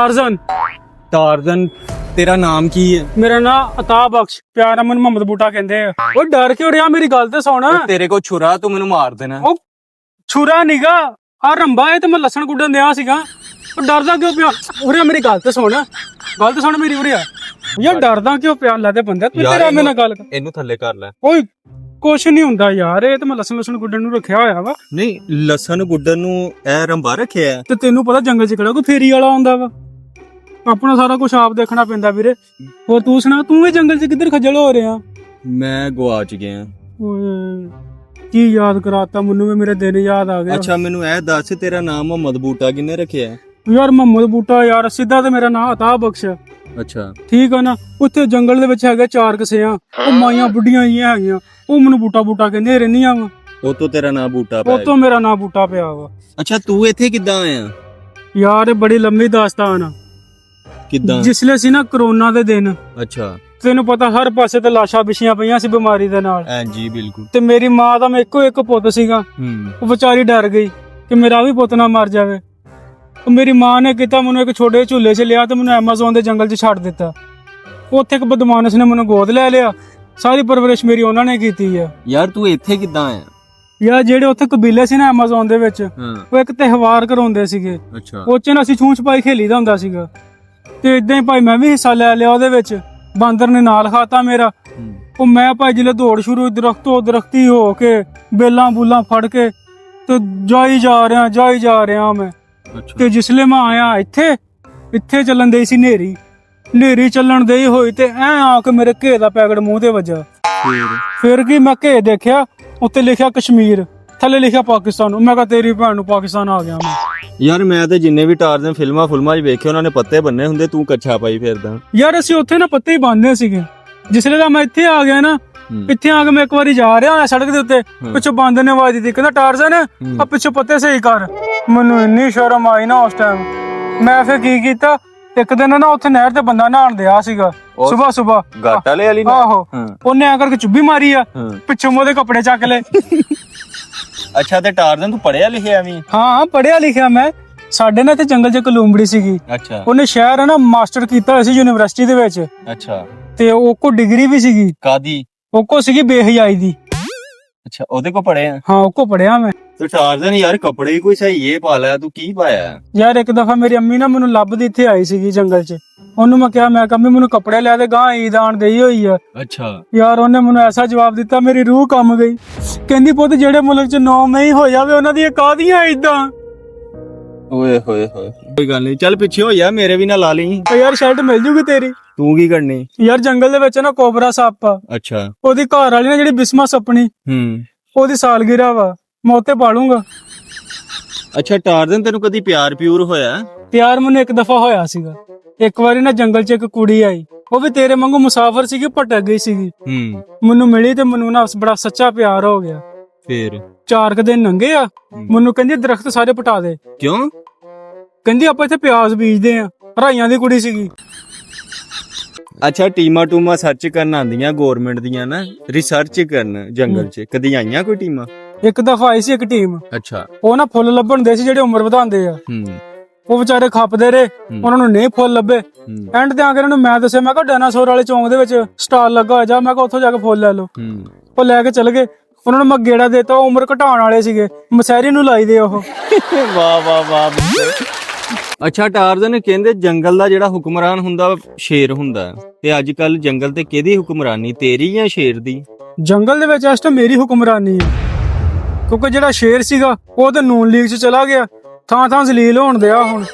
Torsion. Torsion तेरा नाम की है? मेरा नाम अता बख्श, प्यार अमन मोहम्मद बूटा कहते हैं। ਉਹ ਡਰ ਕਿਉਂ ਰਿਹਾ? ਮੇਰੀ ਗੱਲ ਤੇ ਸੁਣ। तेरे को छुरा तू मैनू मार देना। ਉਹ ਛੁਰਾ ਨੀਗਾ ਆ ਰੰਬਾ ਇਹ ਤੇ ਮੈਂ ਲਸਣ ਗੁੱਡਣ ਦਿਆ ਸੀਗਾ। ਉਹ ਡਰਦਾ ਕਿਉਂ ਪਿਆ? ਉਰੇ ਮੇਰੀ ਗੱਲ ਤੇ ਸੁਣ, ਗੱਲ ਤੇ ਸੁਣ ਮੇਰੀ ਉਰੇ ਯਾਰ ਡਰਦਾ ਕਿਉਂ ਪਿਆ? ਲੈ ਤੇ ਬੰਦਾ ਤੂੰ ਤੇਰਾ ਮੇਰੇ ਨਾਲ ਗੱਲ ਕਰ। ਇਹਨੂੰ ਥੱਲੇ ਕਰ ਲੈ। ਓਏ ਕੁਛ ਨਹੀਂ ਹੁੰਦਾ ਯਾਰ, ਇਹ ਤੇ ਮੈਂ ਲਸਣ ਗੁੱਡਣ ਨੂੰ ਰੱਖਿਆ ਹੋਇਆ ਵਾ। ਨਹੀਂ ਲਸਣ ਗੁੱਡਣ ਨੂੰ ਇਹ ਰੰਬਾ ਰੱਖਿਆ ਤੇ ਤੈਨੂੰ ਪਤਾ ਜੰਗਲ 'ਚ ਕਿਹੜਾ ਕੋਈ ਫੇਰੀ ਵਾਲਾ ਆਉਂਦਾ ਵਾ। ਆਪਣਾ ਸਾਰਾ ਕੁਝ ਆਪ ਦੇਖਣਾ ਪੈਂਦਾ ਵੀਰੇ। ਹੋਰ ਤੂੰ ਸੁਣਾ, ਤੂੰ ਇਹ ਜੰਗਲ 'ਚ ਕਿੱਧਰ ਖੱਜਲ ਹੋ ਰਿਹਾ? ਮੈਂ ਗਵਾਚ ਗਿਆ। ਓਏ ਕੀ ਯਾਦ ਕਰਾਤਾ ਮੈਨੂੰ ਵੀ, ਮੇਰੇ ਦਿਨ ਯਾਦ ਆ ਗਏ। ਅੱਛਾ ਮੈਨੂੰ ਇਹ ਦੱਸ ਤੇਰਾ ਨਾਮ ਮੁਹੰਮਦ ਬੂਟਾ ਕਿਹਨੇ ਰੱਖਿਆ? ਯਾਰ ਮੁਹੰਮਦ ਬੂਟਾ ਯਾਰ ਸਿੱਧਾ ਤੇ ਮੇਰਾ ਨਾਮ ਅਤਾ ਬਖਸ਼। ਅੱਛਾ ਠੀਕ ਆ ਨਾ। ਉੱਥੇ ਜੰਗਲ ਦੇ ਵਿੱਚ ਹੈਗਾ 4 ਕਸਿਆਂ, ਉਹ ਮਾਈਆਂ ਬੁੱਢੀਆਂ ਹੀ ਹੈਗੀਆਂ, ਉਹ ਮੈਨੂੰ ਬੂਟਾ ਬੂਟਾ ਕਹਿੰਦੇ ਰਹਿੰਦੀਆਂ ਵਾ। ਉਹ ਤੋਂ ਤੇਰਾ ਨਾਮ ਬੂਟਾ ਪਿਆ? ਉਹ ਤੋਂ ਮੇਰਾ ਨਾਮ ਬੂਟਾ ਪਿਆ ਵਾ। ਅੱਛਾ ਤੂੰ ਇੱਥੇ ਕਿੱਦਾਂ ਆਇਆ? ਯਾਰ ਇਹ ਬੜੀ ਲੰਮੀ ਦਾਸਤਾਨ ਆ। ਕਿੱਦਾਂ? ਜਿਸਲੇ ਸੀ ਨਾ ਕਰੋਨਾ ਦੇ ਦਿਨ, ਅੱਛਾ ਤੈਨੂੰ ਪਤਾ ਹਰ ਪਾਸੇ ਤੇ ਲਾਸ਼ਾਂ ਵਿਛੀਆਂ ਪਈਆਂ ਸੀ ਬਿਮਾਰੀ ਦੇ ਨਾਲ। ਜੀ ਬਿਲਕੁਲ। ਤੇ ਮੇਰੀ ਮਾਂ ਦਾ ਮੈਂ ਇੱਕੋ ਇੱਕ ਪੁੱਤ ਸੀਗਾ। ਉਹ ਵਿਚਾਰੀ ਡਰ ਗਈ ਕਿ ਮੇਰਾ ਵੀ ਪੁੱਤ ਨਾ ਮਰ ਜਾਵੇ। ਮੇਰੀ ਮਾਂ ਨੇ ਕੀਤਾ, ਮੈਨੂੰ ਇੱਕ ਛੋਟੇ ਝੂਲੇ 'ਚ ਲਿਆ ਤੇ ਮੈਨੂੰ ਐਮਾਜ਼ੋਨ ਦੇ ਜੰਗਲ 'ਚ ਛੱਡ ਦਿੱਤਾ। ਉੱਥੇ ਇੱਕ ਬਦਮਾਸ਼ ਨੇ ਮੈਨੂੰ ਗੋਦ ਲੈ ਲਿਆ। ਸਾਰੀ ਪਰਵਰਿਸ਼ ਮੇਰੀ ਉਹਨਾਂ ਨੇ ਕੀਤੀ ਆ। ਯਾਰ ਤੂੰ ਇੱਥੇ ਕਿੱਦਾਂ ਆਇਆ? ਯਾਰ ਜਿਹੜੇ ਉੱਥੇ ਕਬੀਲੇ ਸੀ ਨਾ ਐਮਾਜ਼ੋਨ ਦੇ ਵਿੱਚ, ਉਹ ਇੱਕ ਤਿਉਹਾਰ ਕਰਾਉਂਦੇ ਸੀਗੇ। ਅੱਛਾ ਉਹ 'ਚ ਨਾ ਅਸੀਂ ਛੂੰਛ ਪਾਈ ਖੇਲੀਦਾ ਹੁੰਦਾ ਸੀਗਾ। ਤੇ ਇਦਾਂ ਹੀ ਭਾਈ ਮੈਂ ਵੀ ਹਿੱਸਾ ਲੈ ਲਿਆ ਉਹਦੇ ਵਿੱਚ। ਬਾਂਦਰ ਨੇ ਨਾਲ ਖਾਤਾ ਮੇਰਾ। ਉਹ ਮੈਂ ਭਾਈ ਜਿਲੇ ਦੌੜ ਸ਼ੁਰੂ ਦਰਖਤੋਂ ਦਰਖਤੀ ਹੋ ਕੇ ਬੇਲਾਂ ਬੁੱਲਾਂ ਫੜ ਕੇ ਤੇ ਜਾਈ ਜਾ ਰਿਹਾ ਮੈਂ। ਤੇ ਜਿਸਲੇ ਮੈਂ ਆਇਆ ਇੱਥੇ ਚੱਲਣ ਦੇ ਸੀ ਨੇਰੀ ਚੱਲਣ ਦੇ ਹੋਈ ਤੇ ਐ ਆ ਕੇ ਮੇਰੇ ਘੇ ਦਾ ਪੈਕਟ ਮੂੰਹ ਤੇ ਵੱਜਾ। ਫਿਰ ਕੀ ਮੈਂ ਘੇ ਦੇਖਿਆ, ਉੱਤੇ ਲਿਖਿਆ ਕਸ਼ਮੀਰ, ਥੱਲੇ ਲਿਖਿਆ ਪਾਕਿਸਤਾਨ। ਮੈਂ ਕਿਹਾ ਤੇਰੀ ਭੈਣ ਨੂੰ ਪਾਕਿਸਤਾਨ ਆ ਗਿਆ ਮੈਂ। ਯਾਰ ਮੈਂ ਤੇ ਜਿੰਨੇ ਵੀ ਟਾਰਜ਼ਨ ਫਿਲਮਾਂ 'ਚ ਵੇਖੇ ਉਹਨਾਂ ਨੇ ਪੱਤੇ ਬੰਨੇ ਹੁੰਦੇ, ਤੂੰ ਕੱਛਾ ਪਾਈ ਫਿਰਦਾ। ਯਾਰ ਅਸੀਂ ਉੱਥੇ ਨਾ ਪੱਤੇ ਹੀ ਬੰਨਦੇ ਸੀਗੇ। ਜਿਸਲੇ ਦਾ ਮੈਂ ਇੱਥੇ ਆ ਗਿਆ ਨਾ, ਇੱਥੇ ਆ ਕੇ ਮੈਂ ਇੱਕ ਵਾਰੀ ਜਾ ਰਿਹਾ ਸੜਕ ਦੇ ਉੱਤੇ, ਪਿੱਛੋਂ ਬਾਂਦਰ ਨੇ ਆਵਾਜ਼ ਦਿੱਤੀ, ਕਹਿੰਦਾ ਟਾਰਜ਼ਨ ਆ ਪਿੱਛੋਂ ਪੱਤੇ ਸਹੀ ਕਰ। ਮੈਨੂੰ ਇੰਨੀ ਸ਼ਰਮ ਆਈ ਨਾ ਉਸ ਟਾਈਮ। ਮੈਂ ਫਿਰ ਕੀ ਕੀਤਾ, ਇੱਕ ਦਿਨ ਨਾ ਉੱਥੇ ਨਹਿਰ ਤੇ ਬੰਦਾ ਨਹਾਣ ਦਿਆ ਸੀਗਾ ਸੁਬਾ ਗਾਟ ਵਾਲੇ ਵਾਲੀ ਨੇ। ਆਹੋ ਉਹਨੇ ਆ ਕਰਕੇ ਚੁੱਭੀ ਮਾਰੀ ਆ, ਪਿੱਛੋਂ ਉਹਦੇ ਕੱਪੜੇ ਚੱਕ ਲਏ। ਅੱਛਾ ਤੇ ਟਾਰਜ਼ਨ ਤੂੰ ਪੜਿਆ ਲਿਖਿਆ ਵੀ? ਹਾਂ ਪੜਿਆ ਲਿਖਿਆ ਮੈਂ। ਸਾਡੇ ਨਾਲ ਇੱਥੇ ਜੰਗਲ 'ਚ ਇੱਕ ਲੂੰਬੜੀ ਸੀਗੀ। ਅੱਛਾ ਉਹਨੇ ਸ਼ਹਿਰ ਨਾ ਮਾਸਟਰ ਕੀਤਾ ਹੋਇਆ ਸੀ ਯੂਨੀਵਰਸਿਟੀ ਦੇ ਵਿੱਚ। ਅੱਛਾ ਤੇ ਉਹ ਕੋ ਡਿਗਰੀ ਵੀ ਸੀਗੀ। ਕਾਦੀ? ਉਹ ਕੋ ਸੀਗੀ ਬੇਹਯਾਈ ਦੀ। ਅੱਛਾ ਉਹਦੇ ਕੋ ਪੜਿਆ? ਹਾਂ ਉਹ ਕੋ ਪੜਿਆ ਮੈਂ। ਤੇ ਟਾਰਜ਼ਨ ਯਾਰ ਕੱਪੜੇ ਵੀ ਕੋਈ ਸਹੀ ਇਹ ਪਾ ਲਿਆ, ਤੂੰ ਕੀ ਪਾਇਆ? ਯਾਰ ਇੱਕ ਦਫਾ ਮੇਰੀ ਅੰਮੀ ਨਾ ਮੈਨੂੰ ਲੱਭਦੀ ਇੱਥੇ ਆਈ ਸੀਗੀ ਜੰਗਲ 'ਚ। ਉਹਨੂੰ ਮੈਂ ਕਿਹਾ, ਮੈਂ ਕੰਮੀ ਮੈਨੂੰ ਕੱਪੜੇ ਲਿਆ ਦੇ, ਗਾਂ ਈਦ ਆਣ ਦੇਈ ਹੋਈ ਆ। ਅੱਛਾ ਯਾਰ ਉਹਨੇ ਮੈਨੂੰ ਐਸਾ ਜਵਾਬ ਦਿੱਤਾ, ਮੇਰੀ ਰੂਹ ਕੰਬ ਗਈ। ਕਹਿੰਦੀ ਪੁੱਤ ਜਿਹੜੇ ਮੁਲਕ 'ਚ 9 ਮਈ ਹੋ ਜਾਵੇ ਉਹਨਾਂ ਦੀਆਂ ਕਾਹਦੀਆਂ ਈਦਾਂ। ਓਏ ਹੋਏ ਕੋਈ ਗੱਲ ਨਹੀਂ, ਚੱਲ ਪਿੱਛੇ ਹੋ ਜਾ, ਮੇਰੇ ਵੀ ਨਾ ਲਾ ਲਈ। ਯਾਰ ਸ਼ਰਟ ਮਿਲ ਜੂਗੀ ਤੇਰੀ। ਤੂੰ ਕੀ ਕਰਨੀ? ਯਾਰ ਜੰਗਲ ਦੇ ਵਿੱਚ ਨਾ ਕੋਬਰਾ ਸੱਪ ਆ। ਅੱਛਾ ਉਹਦੀ ਘਰ ਵਾਲੀ ਨਾ ਜਿਹੜੀ ਬਿਸਮਾ ਸੱਪਣੀ, ਉਹਦੀ ਸਾਲਗਿਰਾ ਵਾ, ਮੈਂ ਉੱਤੇ ਪਾਲੂੰਗਾ। ਅੱਛਾ ਟਾਰਜ਼ਨ ਤੈਨੂੰ ਕਦੀ ਪਿਆਰ ਪਿਊਰ ਹੋਇਆ? ਪਿਆਰ ਮੈਨੂੰ ਇੱਕ ਦਫਾ ਹੋਇਆ ਸੀਗਾ। ਇੱਕ ਵਾਰੀ ਨਾ ਜੰਗਲ 'ਚ ਇੱਕ ਕੁੜੀ ਆਈ, ਉਹ ਵੀ ਤੇਰੇ ਵਾਂਗੂ ਮੁਸਾਫਰ ਸੀਗੀ, ਭਟਕ ਗਈ ਸੀਗੀ। ਮੈਨੂੰ ਮਿਲੀ ਤੇ ਮੈਨੂੰ ਨਾ ਬੜਾ ਸੱਚਾ ਪਿਆਰ ਹੋ ਗਿਆ। ਫਿਰ 4 ਦਿਨ ਲੰਘੇ ਆ, ਮੈਨੂੰ ਕਹਿੰਦੀ ਦਰਖਤ ਸਾਰੇ ਪਟਾ ਦੇ। ਕਿਉਂ? ਕਹਿੰਦੀ ਆਪਾਂ ਇੱਥੇ ਪਿਆਜ਼ ਬੀਜਦੇ ਆ। ਹਰਾਈਆਂ ਦੀ ਕੁੜੀ ਸੀਗੀ। ਅੱਛਾ ਟੀਮਾਂ ਸਰਚ ਕਰਨ ਆਂਦੀਆਂ ਗਵਰਨਮੈਂਟ ਦੀਆਂ ਨਾ, ਰਿਸਰਚ ਕਰਨ ਜੰਗਲ 'ਚ, ਕਦੀ ਆਈਆਂ ਕੋਈ ਟੀਮਾਂ? ਇੱਕ ਦਫਾ ਆਈ ਸੀ ਇੱਕ ਟੀਮ। ਅੱਛਾ ਉਹ ਨਾ ਫੁੱਲ ਲੱਭਣ ਦੇ ਸੀ ਜਿਹੜੇ ਉਮਰ ਵਧਾਉਂਦੇ ਆ। ਉਹ ਵਿਚਾਰੇ ਖੱਪਦੇ ਰਹੇ, ਉਹਨਾਂ ਨੂੰ ਨਹੀਂ ਫੁੱਲ ਲੱਭੇ। ਐਂਡ ਤੇ ਆ ਕੇ ਉਹਨਾਂ ਨੂੰ ਮੈਂ ਦੱਸਿਆ, ਮੈਂ ਕਿਹਾ ਡਾਇਨਾਸੌਰ ਵਾਲੇ ਚੌਂਕ ਦੇ ਵਿੱਚ ਸਟਾਲ ਲੱਗਾ ਹੋ ਜਾ, ਮੈਂ ਕਿਹਾ ਉੱਥੋਂ ਜਾ ਕੇ ਫੁੱਲ ਲੈ ਲਓ। ਉਹ ਲੈ ਕੇ ਚਲ ਗਏ। ਉਹਨਾਂ ਨੂੰ ਮੈਂ ਗੇੜਾ ਦੇਤਾ, ਉਹ ਉਮਰ ਘਟਾਉਣ ਵਾਲੇ ਸੀਗੇ, ਮਸਹਿਰੀ ਨੂੰ ਲਾਈ ਦੇ ਉਹ। ਵਾਹ ਅੱਛਾ ਟਾਰਜ਼ਨ ਕਹਿੰਦੇ ਜੰਗਲ ਦਾ ਜਿਹੜਾ ਹੁਕਮਰਾਨ ਹੁੰਦਾ ਸ਼ੇਰ ਹੁੰਦਾ, ਤੇ ਅੱਜ ਕੱਲ ਜੰਗਲ ਤੇ ਕਿਹਦੀ ਹੁਕਮਰਾਨੀ, ਤੇਰੀ ਜਾਂ ਸ਼ੇਰ ਦੀ? ਜੰਗਲ ਦੇ ਵਿੱਚ ਇਸ ਟਾਈਮ ਮੇਰੀ ਹੁਕਮਰਾਨੀ ਹੈ, ਕਿਉਂਕਿ ਜਿਹੜਾ ਸ਼ੇਰ ਸੀਗਾ ਉਹ ਤੇ ਨੂਨ ਲੀਗ 'ਚ ਚਲਾ ਗਿਆ, ਥਾਂ ਜ਼ਲੀਲ ਹੋਣ ਦਿਆ ਹੁਣ।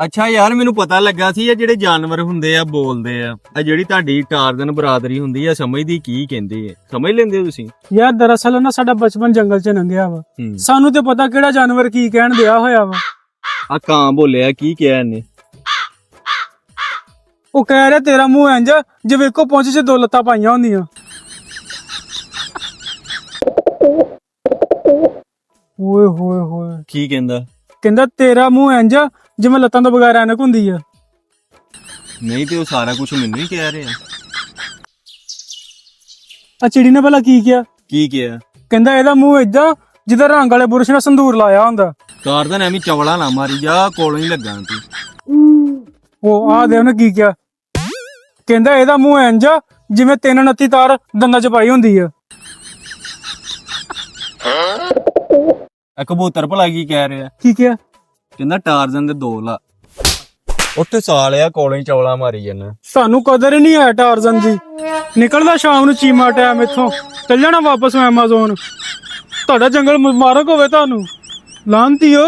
ਅੱਛਾ ਯਾਰ ਮੈਨੂੰ ਪਤਾ ਲੱਗਾ ਸੀ ਇਹ ਜਿਹੜੇ ਜਾਨਵਰ ਹੁੰਦੇ ਆ ਬੋਲਦੇ ਆ, ਇਹ ਜਿਹੜੀ ਤੁਹਾਡੀ ਟਾਰਜ਼ਨ ਬਰਾਦਰੀ ਹੁੰਦੀ ਆ ਸਮਝਦੀ ਕੀ ਕਹਿੰਦੇ ਆ, ਸਮਝ ਲੈਂਦੇ ਹੋ ਤੁਸੀਂ? ਯਾਰ ਦਰਅਸਲ ਨਾ ਸਾਡਾ ਬਚਪਨ ਜੰਗਲ 'ਚ ਲੰਘਿਆ ਵਾ, ਸਾਨੂੰ ਤੇ ਪਤਾ ਕਿਹੜਾ ਜਾਨਵਰ ਕੀ ਕਹਿਣ ਦਿਆ ਹੋਇਆ ਵਾ। ਆ ਕਾਂ ਬੋਲਿਆ, ਕੀ ਕਿਹਾ ਇਹਨੇ? ਉਹ ਕਹਿ ਰਿਹਾ ਤੇਰਾ ਮੂੰਹ ਇੰਜ ਜਿਵੇਂ ਇੱਕੋ ਪਹੁੰਚ 'ਚ 2 ਲੱਤਾਂ ਪਾਈਆਂ ਹੁੰਦੀਆਂ। ਓਏ ਹੋਏ ਕੀ ਕਹਿੰਦਾ? ਕਹਿੰਦਾ ਤੇਰਾ ਮੂੰਹ ਇੰਜ ਜਿਵੇਂ ਲੱਤਾਂ ਤੋਂ ਬਗੈਰ ਐਨਕ ਹੁੰਦੀ ਆ। ਨਹੀਂ ਤੇ ਉਹ ਸਾਰਾ ਕੁਝ ਮੈਨੂੰ ਹੀ ਕਹਿ ਰਿਹਾ। ਆ ਚਿੜੀ ਨੇ ਭਲਾ ਕੀ ਕਿਹਾ? ਕੀ ਕਿਹਾ? ਕਹਿੰਦਾ ਇਹਦਾ ਮੂੰਹ ਏਦਾਂ ਜਿੱਦਾਂ ਰੰਗ ਵਾਲੇ ਬੁਰਸ਼ ਨਾਲ ਸੰਦੂਰ ਲਾਇਆ ਹੁੰਦਾ। ਟਾਰਜ਼ਨ ਐਵੇਂ ਚਵਲਾ ਨਾ ਮਾਰੀ ਜਾ, ਕੋਲੋਂ ਹੀ ਲੱਗਾ ਤੂੰ। ਉਹ ਆ ਦੇ ਉਹਨੇ ਕੀ ਕਿਹਾ, ਕਹਿੰਦਾ ਇਹਦਾ ਮੂੰਹ ਇੰਜ ਆ ਜਿਵੇਂ 329 ਤਾਰ ਦੰਦਾਂ ਚ ਪਾਈ ਹੁੰਦੀ ਆ। ਇਹ ਕਬੂਤਰ ਭਲਾ ਕੀ ਕਹਿ ਰਿਹਾ? ਕੀ ਕਿਹਾ? ਕਹਿੰਦਾ ਟਾਰਜ਼ਨ ਦੇ 2 ਲਾ। ਉੱਥੇ ਸਾਲਿਆ ਕੋਲੇ ਚੌਲਾ ਮਾਰੀ ਜਾਂਦਾ। ਸਾਨੂੰ ਕਦਰ ਹੀ ਨਹੀਂ ਹੈ ਟਾਰਜ਼ਨ ਦੀ। ਨਿਕਲਦਾ ਸ਼ਾਮ ਨੂੰ ਚੀਮਾ ਟਾਈਮ ਇੱਥੋਂ, ਚੱਲ ਜਾਣਾ ਵਾਪਸ ਐਮਾਜ਼ੋਨ। ਤੁਹਾਡਾ ਜੰਗਲ ਮੁਬਾਰਕ ਹੋਵੇ ਤੁਹਾਨੂੰ, ਲਾਂਤੀਓ।